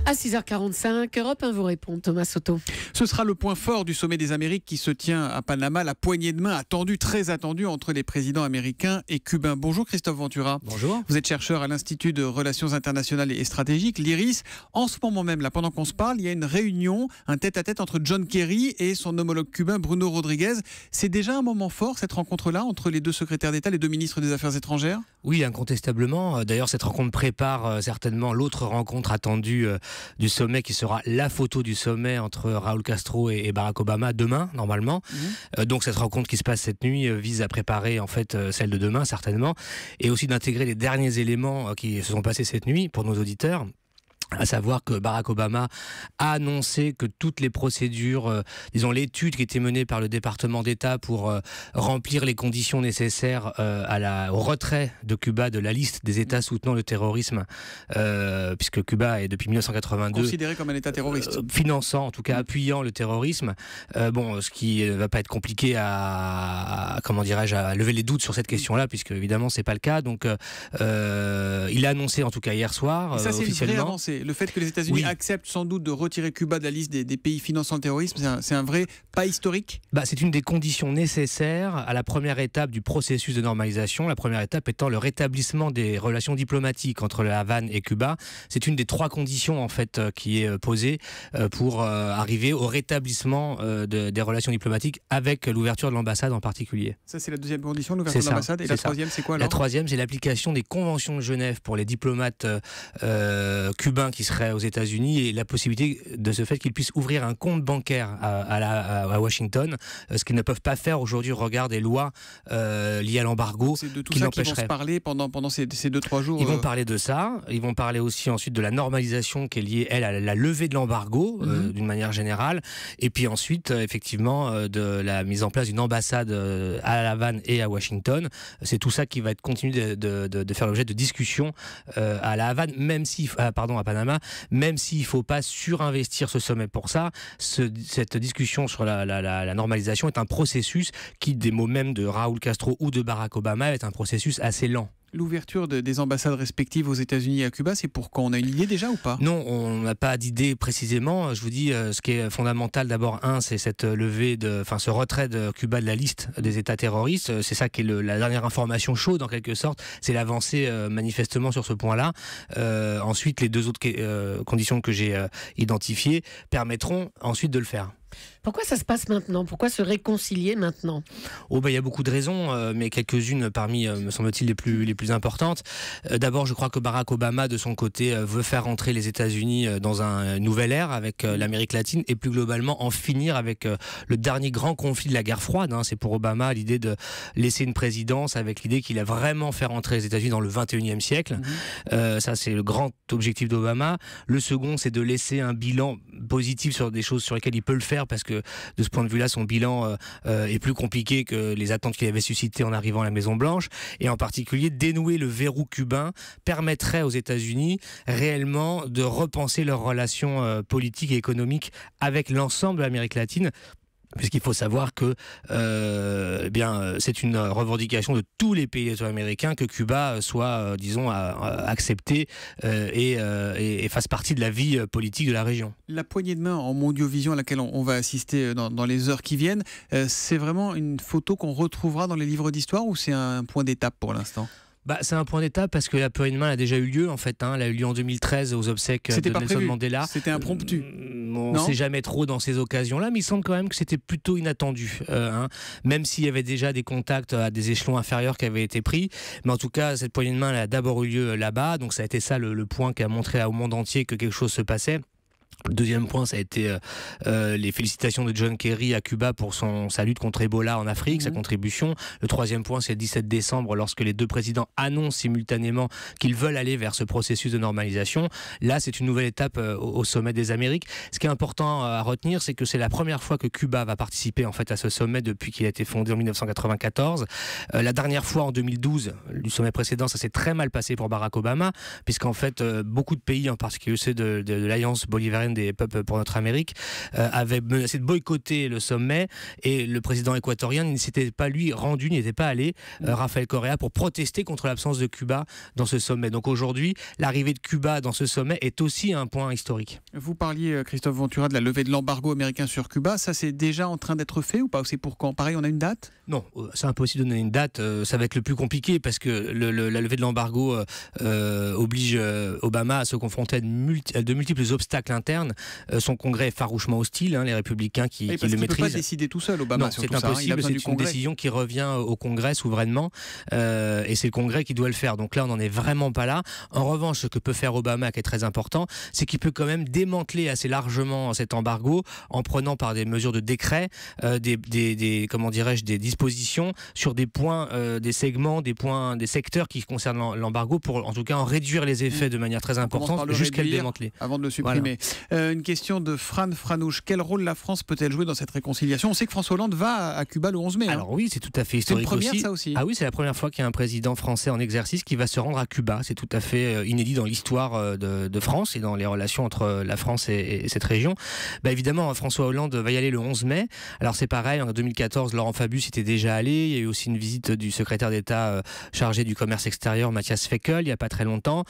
À 6h45, Europe 1 vous répond, Thomas Soto. Ce sera le point fort du sommet des Amériques qui se tient à Panama, la poignée de main attendue, très attendue entre les présidents américains et cubains. Bonjour Christophe Ventura. Bonjour. Vous êtes chercheur à l'Institut de Relations internationales et stratégiques, l'IRIS. En ce moment même, là, pendant qu'on se parle, il y a une réunion, un tête-à-tête entre John Kerry et son homologue cubain Bruno Rodriguez. C'est déjà un moment fort, cette rencontre-là, entre les deux secrétaires d'État, les deux ministres des Affaires étrangères ? Oui, incontestablement. D'ailleurs, cette rencontre prépare certainement l'autre rencontre attendue du sommet qui sera la photo du sommet entre Raúl Castro et Barack Obama demain, normalement. Donc cette rencontre qui se passe cette nuit vise à préparer en fait celle de demain, certainement, et aussi d'intégrer les derniers éléments qui se sont passés cette nuit pour nos auditeurs. À savoir que Barack Obama a annoncé que toutes les procédures, disons l'étude qui était menée par le département d'État pour remplir les conditions nécessaires au retrait de Cuba de la liste des États soutenant le terrorisme, puisque Cuba est depuis 1982 considéré comme un État terroriste, finançant, en tout cas appuyant le terrorisme. Ce qui va pas être compliqué à lever les doutes sur cette question-là, puisque évidemment c'est pas le cas. Donc il a annoncé en tout cas hier soir ça, c'est officiellement. Une vraie avancée. Le fait que les États-Unis acceptent sans doute de retirer Cuba de la liste des pays finançant le terrorisme, c'est un vrai pas historique ? C'est une des conditions nécessaires à la première étape du processus de normalisation. La première étape étant le rétablissement des relations diplomatiques entre la Havane et Cuba. C'est une des trois conditions en fait qui est posée pour arriver au rétablissement des relations diplomatiques avec l'ouverture de l'ambassade en particulier. Ça, c'est la deuxième condition, l'ouverture de l'ambassade. Et la troisième, c'est quoi alors ? La troisième, c'est l'application des conventions de Genève pour les diplomates cubains qui seraient aux États-Unis et la possibilité de ce fait qu'ils puissent ouvrir un compte bancaire à Washington, ce qu'ils ne peuvent pas faire aujourd'hui au regard des lois liées à l'embargo. C'est de tout ça qu'ils vont se parler pendant ces 2-3 jours. Ils vont parler de ça. Ils vont parler aussi ensuite de la normalisation qui est liée, elle, à la levée de l'embargo d'une manière générale. Et puis ensuite, effectivement, de la mise en place d'une ambassade à La Havane et à Washington. C'est tout ça qui va être continué de faire l'objet de discussions à La Havane, à Panama, même s'il ne faut pas surinvestir ce sommet pour ça. Cette discussion sur la normalisation est un processus qui, des mots même de Raúl Castro ou de Barack Obama, est un processus assez lent. L'ouverture des ambassades respectives aux États-Unis et à Cuba, c'est pour quand ? On a une idée déjà ou pas ? Non, on n'a pas d'idée précisément. Je vous dis, ce qui est fondamental d'abord, c'est cette ce retrait de Cuba de la liste des États terroristes. C'est ça qui est la dernière information chaude en quelque sorte. C'est l'avancée manifestement sur ce point-là. Ensuite, les deux autres conditions que j'ai identifiées permettront ensuite de le faire. Pourquoi ça se passe maintenant ? Pourquoi se réconcilier maintenant ? Il y a beaucoup de raisons, mais quelques-unes parmi, me semble-t-il, les plus importantes. D'abord, je crois que Barack Obama, de son côté, veut faire entrer les États-Unis dans un nouvel ère avec l'Amérique latine et plus globalement en finir avec le dernier grand conflit de la guerre froide. C'est pour Obama l'idée de laisser une présidence avec l'idée qu'il a vraiment fait entrer les États-Unis dans le 21e siècle. Ça, c'est le grand objectif d'Obama. Le second, c'est de laisser un bilan positif sur des choses sur lesquelles il peut le faire, parce que de ce point de vue-là, son bilan est plus compliqué que les attentes qu'il avait suscitées en arrivant à la Maison-Blanche. Et en particulier, dénouer le verrou cubain permettrait aux États-Unis réellement de repenser leurs relations politiques et économiques avec l'ensemble de l'Amérique latine. Puisqu'il faut savoir que c'est une revendication de tous les pays américains que Cuba soit, accepté et fasse partie de la vie politique de la région. La poignée de main en mondiovision à laquelle on va assister dans les heures qui viennent, c'est vraiment une photo qu'on retrouvera dans les livres d'histoire ou c'est un point d'étape pour l'instant ? C'est un point d'étape parce que la poignée de main a déjà eu lieu en fait. Elle a eu lieu en 2013 aux obsèques de Nelson Mandela. C'était impromptu. On ne sait jamais trop dans ces occasions-là, mais il semble quand même que c'était plutôt inattendu. Même s'il y avait déjà des contacts à des échelons inférieurs qui avaient été pris. Mais en tout cas, cette poignée de main elle a d'abord eu lieu là-bas. Donc ça a été ça le point qui a montré au monde entier que quelque chose se passait. Le deuxième point, ça a été les félicitations de John Kerry à Cuba pour sa lutte contre Ebola en Afrique, sa contribution. Le troisième point, c'est le 17 décembre, lorsque les deux présidents annoncent simultanément qu'ils veulent aller vers ce processus de normalisation. Là, c'est une nouvelle étape au sommet des Amériques. Ce qui est important à retenir, c'est que c'est la première fois que Cuba va participer en fait à ce sommet depuis qu'il a été fondé en 1994. La dernière fois, en 2012, du sommet précédent, ça s'est très mal passé pour Barack Obama, puisqu'en fait, beaucoup de pays, en particulier ceux de l'Alliance bolivarienne chaîne des peuples pour notre Amérique, avait menacé de boycotter le sommet, et le président équatorien ne s'était pas lui rendu, n'y était pas allé, Rafael Correa, pour protester contre l'absence de Cuba dans ce sommet. Donc aujourd'hui, l'arrivée de Cuba dans ce sommet est aussi un point historique. Vous parliez, Christophe Ventura, de la levée de l'embargo américain sur Cuba. Ça, c'est déjà en train d'être fait ou pas? C'est pour quand? Pareil, on a une date? Non, c'est impossible de donner une date. Ça va être le plus compliqué parce que la levée de l'embargo oblige Obama à se confronter à de multiples obstacles internes. Son congrès est farouchement hostile, les républicains qui le maîtrisent. Il ne peut pas décider tout seul, Obama. Non, c'est impossible. C'est une décision qui revient au congrès souverainement, et c'est le congrès qui doit le faire. Donc là, on n'en est vraiment pas là. En revanche, ce que peut faire Obama, qui est très important, c'est qu'il peut quand même démanteler assez largement cet embargo en prenant par des mesures de décret comment dirais-je, des dispositions sur des points, des segments, des secteurs qui concernent l'embargo, pour en tout cas en réduire les effets de manière très importante jusqu'à le démanteler. Avant de le supprimer. Voilà. Une question de Fran Franouche. Quel rôle la France peut-elle jouer dans cette réconciliation? On sait que François Hollande va à Cuba le 11 mai. Alors oui, c'est tout à fait historique aussi. C'est une première, ça aussi. Ah oui, c'est la première fois qu'il y a un président français en exercice qui va se rendre à Cuba. C'est tout à fait inédit dans l'histoire de France et dans les relations entre la France et cette région. Évidemment, François Hollande va y aller le 11 mai. Alors c'est pareil, en 2014, Laurent Fabius était déjà allé. Il y a eu aussi une visite du secrétaire d'État chargé du commerce extérieur, Matthias Fekl, il n'y a pas très longtemps.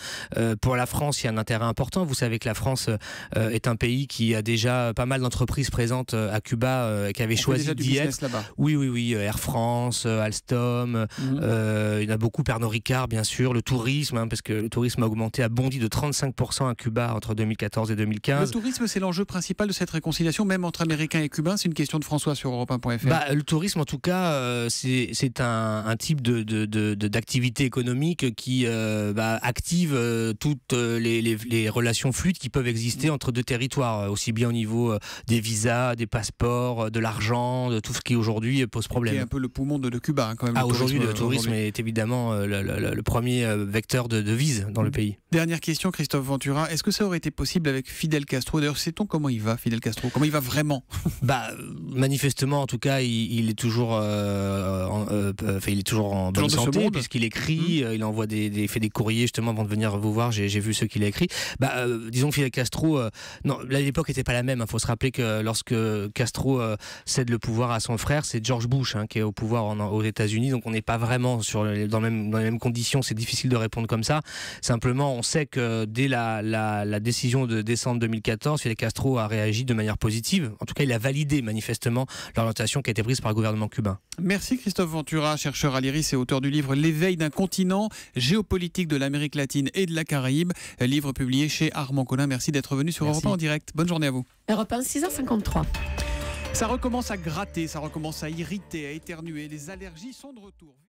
Pour la France, il y a un intérêt important. Vous savez que la France est un pays qui a déjà pas mal d'entreprises présentes à Cuba, qui avaient choisi d'y être. Oui, Air France, Alstom, il y en a beaucoup, Pernod Ricard, bien sûr, le tourisme, parce que le tourisme a augmenté, a bondi de 35% à Cuba entre 2014 et 2015. Le tourisme, c'est l'enjeu principal de cette réconciliation, même entre Américains et Cubains. C'est une question de François sur Europe1.fr. Le tourisme, en tout cas, c'est un type d'activité économique qui active toutes les relations fluides qui peuvent exister entre deux territoires, aussi bien au niveau des visas, des passeports, de l'argent, de tout ce qui aujourd'hui pose problème. C'est un peu le poumon de Cuba, quand même. Aujourd'hui, le tourisme est évidemment le premier vecteur de devises dans le pays. Dernière question, Christophe Ventura. Est-ce que ça aurait été possible avec Fidel Castro? D'ailleurs, sait-on comment il va, Fidel Castro? Comment il va vraiment? Manifestement, en tout cas, il est toujours en bonne santé, puisqu'il écrit, il envoie fait des courriers justement avant de venir vous voir. J'ai vu ce qu'il a écrit. Disons que Fidel Castro, non, l'époque n'était pas la même. Il faut se rappeler que lorsque Castro cède le pouvoir à son frère, c'est George Bush qui est au pouvoir aux États-Unis. Donc on n'est pas vraiment dans les mêmes conditions. C'est difficile de répondre comme ça. Simplement, on sait que dès la décision de décembre 2014, Fidel Castro a réagi de manière positive. En tout cas, il a validé manifestement l'orientation qui a été prise par le gouvernement cubain. Merci Christophe Ventura, chercheur à l'IRIS et auteur du livre L'éveil d'un continent, géopolitique de l'Amérique latine et de la Caraïbe, livre publié chez Armand Collin. Merci d'être venu sur Europe 1 en direct. Bonne journée à vous. Europe 1, 6h53. Ça recommence à gratter, ça recommence à irriter, à éternuer. Les allergies sont de retour.